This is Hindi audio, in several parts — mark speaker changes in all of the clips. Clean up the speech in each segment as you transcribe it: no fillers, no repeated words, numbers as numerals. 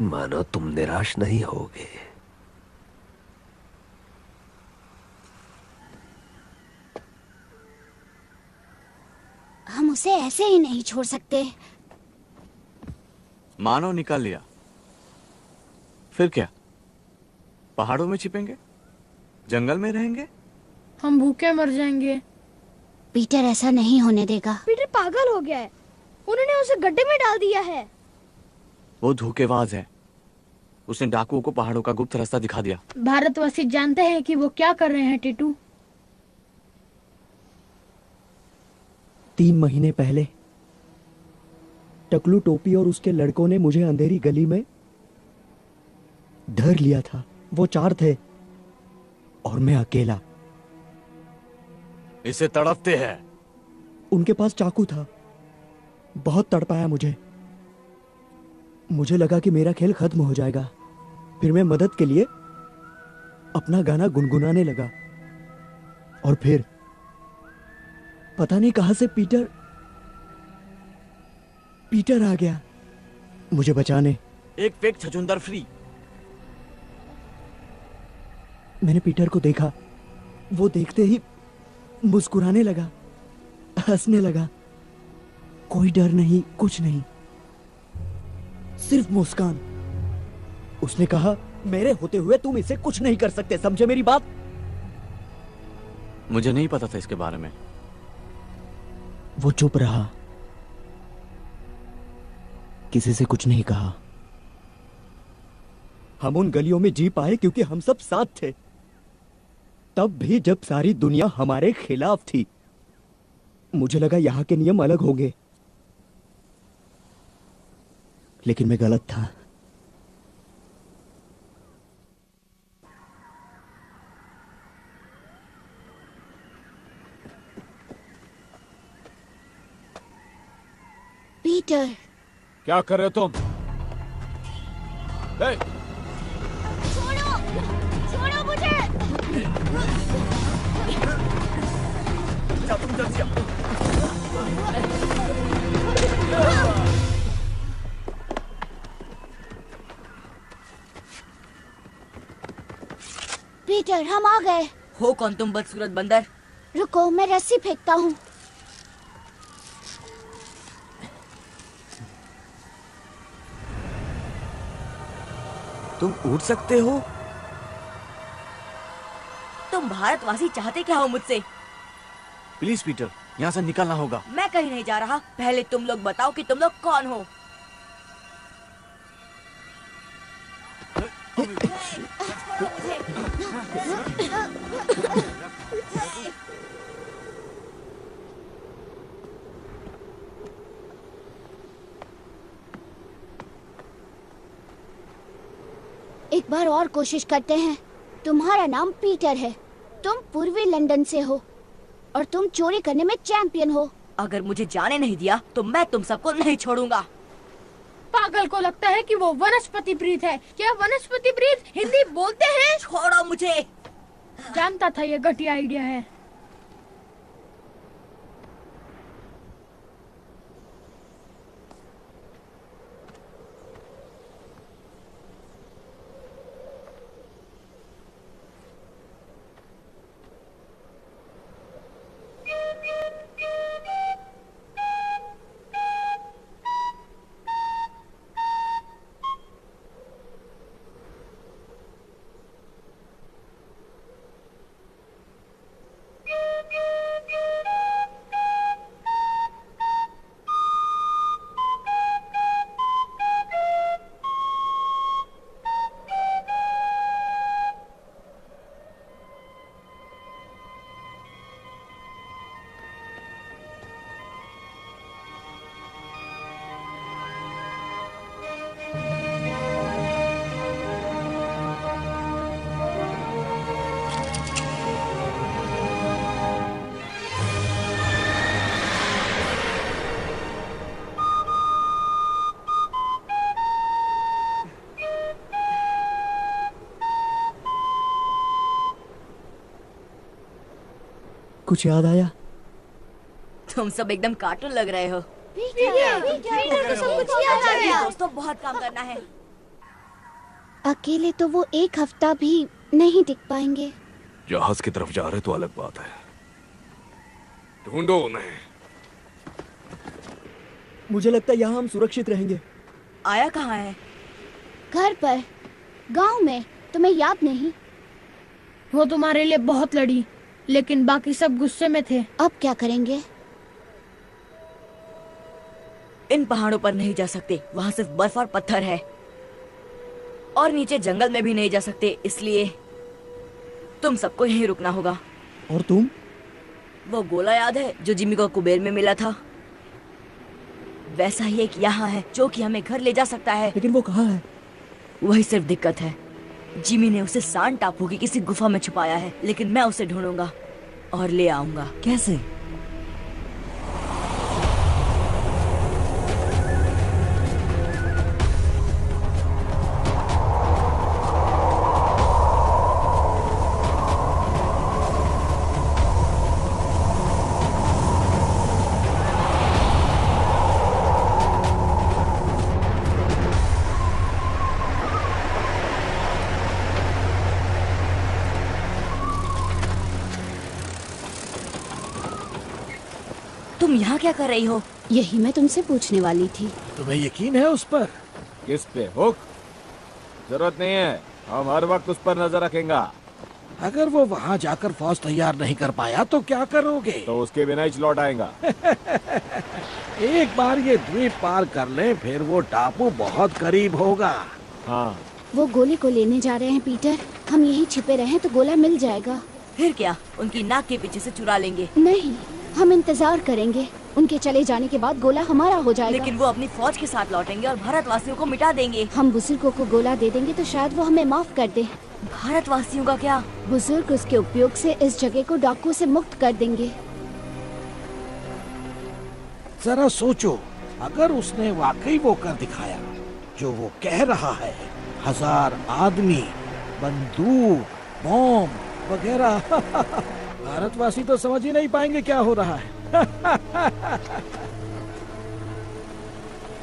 Speaker 1: मानो तुम निराश नहीं होगे।
Speaker 2: हम उसे ऐसे ही नहीं छोड़ सकते।
Speaker 3: मानो निकाल लिया, फिर क्या? पहाड़ों में छिपेंगे, जंगल में रहेंगे?
Speaker 4: हम भूखे मर जाएंगे।
Speaker 2: पीटर ऐसा नहीं होने देगा।
Speaker 5: पीटर पागल हो गया है। उन्होंने उसे गड्ढे में डाल दिया है।
Speaker 3: वो धोखेबाज है। उसने डाकुओं को पहाड़ों का गुप्त रास्ता दिखा दिया।
Speaker 4: भारतवासी जानते हैं कि वो क्या कर रहे हैं टीटू।
Speaker 6: 3 महीने पहले टकलू टोपी और उसके लड़कों ने मुझे अंधेरी गली में धर लिया था। वो 4 थे और मैं अकेला।
Speaker 3: इसे तड़पते हैं।
Speaker 6: उनके पास चाकू था। बहुत तड़पाया मुझे। मुझे लगा कि मेरा खेल खत्म हो जाएगा। फिर मैं मदद के लिए अपना गाना गुनगुनाने लगा और फिर पता नहीं कहां से पीटर आ गया मुझे बचाने।
Speaker 3: एक फेक छछूंदर फ्री।
Speaker 6: मैंने पीटर को देखा। वो देखते ही मुस्कुराने लगा, हंसने लगा। कोई डर नहीं, कुछ नहीं, सिर्फ मुस्कान। उसने कहा, मेरे होते हुए तुम इसे कुछ नहीं कर सकते, समझे मेरी बात?
Speaker 3: मुझे नहीं पता था इसके बारे में।
Speaker 6: वो चुप रहा, किसी से कुछ नहीं कहा। हम उन गलियों में जी पाए क्योंकि हम सब साथ थे। तब भी जब सारी दुनिया हमारे खिलाफ थी। मुझे लगा यहां के नियम अलग होंगे, लेकिन मैं गलत था।
Speaker 2: पीटर,
Speaker 7: क्या कर रहे हो तुम?
Speaker 5: छोड़ो, छोड़ो मुझे।
Speaker 2: पीटर, हम आ गए।
Speaker 8: हो कौन तुम बदसूरत बंदर?
Speaker 2: रुको, मैं रस्सी फेंकता हूँ।
Speaker 3: तुम उड़ सकते हो?
Speaker 8: तुम भारतवासी चाहते क्या हो मुझसे?
Speaker 3: प्लीज पीटर, यहाँ से निकलना होगा।
Speaker 8: मैं कहीं नहीं जा रहा। पहले तुम लोग बताओ कि तुम लोग कौन हो।
Speaker 2: एक बार और कोशिश करते हैं। तुम्हारा नाम पीटर है, तुम पूर्वी लंदन से हो और तुम चोरी करने में चैंपियन हो।
Speaker 8: अगर मुझे जाने नहीं दिया तो मैं तुम सबको नहीं छोड़ूंगा।
Speaker 4: पागल को लगता है कि वो वनस्पति प्रीत है। क्या वनस्पति प्रीत हिंदी बोलते हैं?
Speaker 8: छोड़ो मुझे।
Speaker 4: जानता था ये घटिया आइडिया है।
Speaker 6: कुछ याद आया?
Speaker 8: तुम सब एकदम कार्टून लग रहे हो।
Speaker 5: पीटर, सब कुछ याद आ गया।
Speaker 8: दोस्तों बहुत काम करना है।
Speaker 2: अकेले तो वो एक हफ्ता भी नहीं टिक पाएंगे।
Speaker 1: जहाज की तरफ जा रहे तो अलग बात है।
Speaker 7: ढूंढो उन्हें।
Speaker 6: मुझे लगता है यहाँ हम सुरक्षित रहेंगे।
Speaker 8: आया कहाँ है?
Speaker 2: घर पर, गांव में। तुम्हें याद नहीं?
Speaker 4: वो तुम्हारे लिए बहुत लड़ी, लेकिन बाकी सब गुस्से में थे।
Speaker 2: अब क्या करेंगे?
Speaker 8: इन पहाड़ों पर नहीं जा सकते, वहाँ सिर्फ बर्फ और पत्थर है, और नीचे जंगल में भी नहीं जा सकते, इसलिए तुम सबको यहीं रुकना होगा।
Speaker 6: और तुम?
Speaker 8: वो गोला याद है जो जिमी को कुबेर में मिला था? वैसा ही एक यहाँ है जो कि हमें घर ले जा सकता है।
Speaker 6: लेकिन वो कहाँ है?
Speaker 8: वही सिर्फ दिक्कत है। जिमी ने उसे सान टापू की किसी गुफा में छुपाया है, लेकिन मैं उसे ढूंढूंगा और ले आऊंगा।
Speaker 6: कैसे?
Speaker 8: तुम यहाँ क्या कर रही हो?
Speaker 2: यही मैं तुमसे पूछने वाली थी।
Speaker 7: तुम्हें यकीन है उस पर? किस पे? हुक? जरूरत नहीं है, हम हर वक्त उस पर नजर रखेंगे।
Speaker 9: अगर वो वहाँ जाकर फौज तैयार नहीं कर पाया तो क्या करोगे?
Speaker 7: तो उसके बिना ही लौट आएगा।
Speaker 9: एक बार ये द्वीप पार कर ले, फिर वो टापू बहुत करीब होगा।
Speaker 7: हाँ।
Speaker 2: वो गोले को लेने जा रहे हैं पीटर। हम यहीं छिपे रहें तो गोला मिल जाएगा।
Speaker 8: फिर क्या, उनकी नाक के पीछे से चुरा लेंगे?
Speaker 2: नहीं, हम इंतजार करेंगे। उनके चले जाने के बाद गोला हमारा हो जाएगा।
Speaker 8: लेकिन वो अपनी फौज के साथ लौटेंगे और भारतवासियों को मिटा देंगे।
Speaker 2: हम बुजुर्गों को गोला दे देंगे तो शायद वो हमें माफ कर दे।
Speaker 8: भारतवासियों का क्या?
Speaker 2: बुजुर्ग उसके उपयोग से इस जगह को डाकू से मुक्त कर देंगे।
Speaker 9: जरा सोचो, अगर उसने वाकई वो कर दिखाया जो वो कह रहा है, 1000 आदमी, बंदूक, बॉम्ब वगैरह, भारतवासी तो समझ ही नहीं पाएंगे क्या हो रहा है।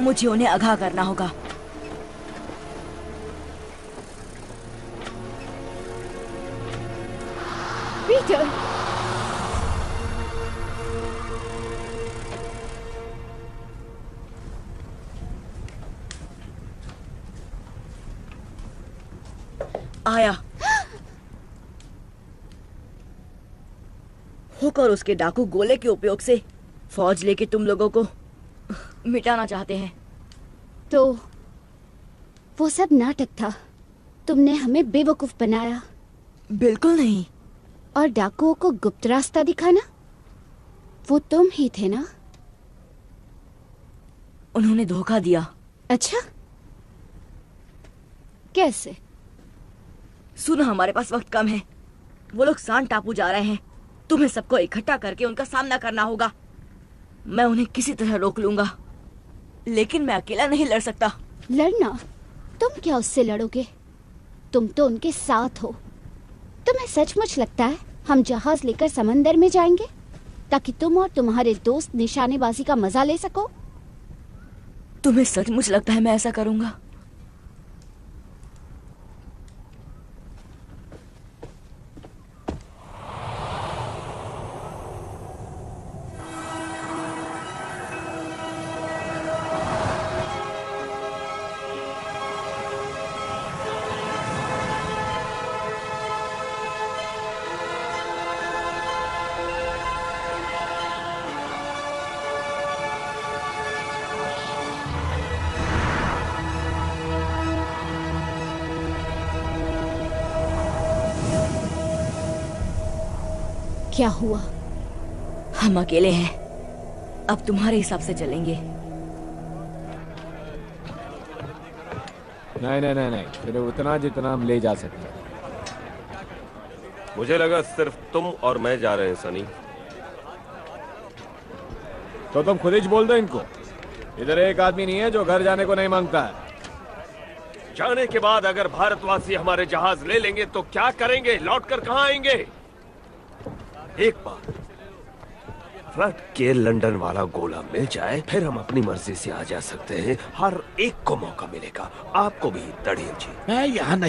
Speaker 8: मुझे उन्हें आगाह करना होगा।
Speaker 2: पीटर!
Speaker 8: आया। हुक और उसके डाकू गोले के उपयोग से फौज लेके तुम लोगों को मिटाना चाहते हैं।
Speaker 2: तो वो सब नाटक था। तुमने हमें बेवकूफ बनाया।
Speaker 8: बिल्कुल नहीं।
Speaker 2: और डाकुओं को गुप्त रास्ता दिखाना, वो तुम ही थे ना?
Speaker 8: उन्होंने धोखा दिया।
Speaker 2: अच्छा, कैसे?
Speaker 8: सुनो, हमारे पास वक्त कम है। वो लोग सान टापू जा रहे हैं। तुम्हें सबको इकट्ठा करके उनका सामना करना होगा। मैं उन्हें किसी तरह रोक लूंगा, लेकिन मैं अकेला नहीं लड़ सकता।
Speaker 2: लड़ना? तुम क्या उससे लड़ोगे? तुम तो उनके साथ हो। तुम्हें सचमुच लगता है हम जहाज लेकर समंदर में जाएंगे ताकि तुम और तुम्हारे दोस्त निशानेबाजी का मजा ले सको?
Speaker 8: तुम्हें सचमुच लगता है मैं ऐसा करूंगा?
Speaker 2: क्या हुआ?
Speaker 8: हम अकेले हैं। अब तुम्हारे हिसाब से चलेंगे।
Speaker 7: नहीं नहीं नहीं नहीं, फिर उतना जितना हम ले जा सकते।
Speaker 1: मुझे लगा सिर्फ तुम और मैं जा रहे हैं सनी।
Speaker 7: तो तुम खुद ही बोल दो इनको। इधर एक आदमी नहीं है जो घर जाने को नहीं मांगता है।
Speaker 1: जाने के बाद अगर भारतवासी हमारे जहाज ले लेंगे तो क्या करेंगे? लौटकर कहाँ आएंगे? एक बार फ्लड के लंदन वाला गोला मिल जाए, फिर हम अपनी मर्जी से आ जा सकते हैं। हर एक को मौका मिलेगा, आपको भी तड़ील जी।
Speaker 9: मैं यहाँ नहीं